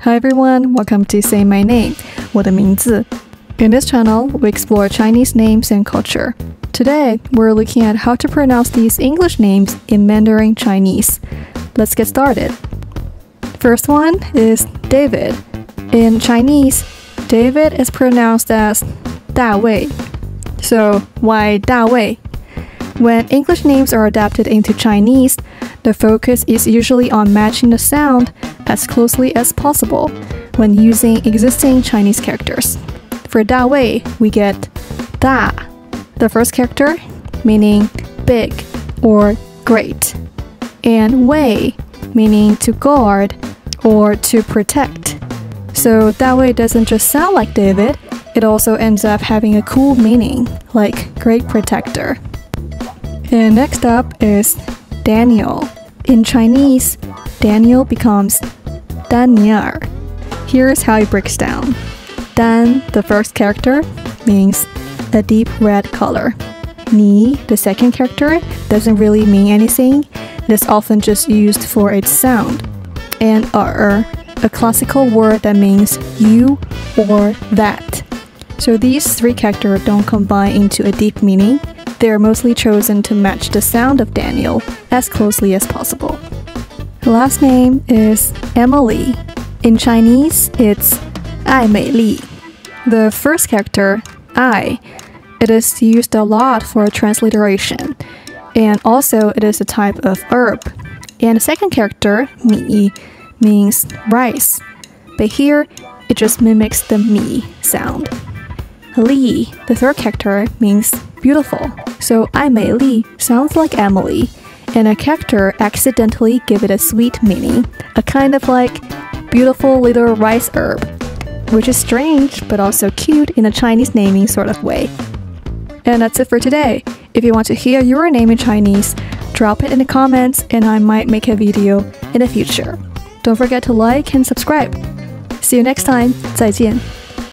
Hi everyone, welcome to Say My Name, 我的名字. In this channel, we explore Chinese names and culture. Today, we're looking at how to pronounce these English names in Mandarin Chinese. Let's get started. First one is David. In Chinese, David is pronounced as 大卫. So, why 大卫? When English names are adapted into Chinese, the focus is usually on matching the sound as closely as possible when using existing Chinese characters. For 大卫, we get 大, the first character, meaning big or great, and 卫, meaning to guard or to protect. So 大卫 doesn't just sound like David, it also ends up having a cool meaning, like great protector. And next up is Daniel. In Chinese, Daniel becomes 丹尼尔. Here's how it breaks down. Dan, the first character, means a deep red color. Ni, the second character, doesn't really mean anything. It is often just used for its sound. And a classical word that means you or that. So these three characters don't combine into a deep meaning. They are mostly chosen to match the sound of Daniel as closely as possible. The last name is Emily. In Chinese, it's 艾美丽. The first character, I, it is used a lot for transliteration, and also it is a type of herb. And the second character, 米, means rice, but here it just mimics the 米 sound. Li, the third character, means beautiful, so 艾美丽 sounds like Emily, and a character accidentally give it a sweet meaning, a kind of like beautiful little rice herb, which is strange but also cute in a Chinese naming sort of way. And that's it for today. If you want to hear your name in Chinese, drop it in the comments and I might make a video in the future. Don't forget to like and subscribe. See you next time. 再见.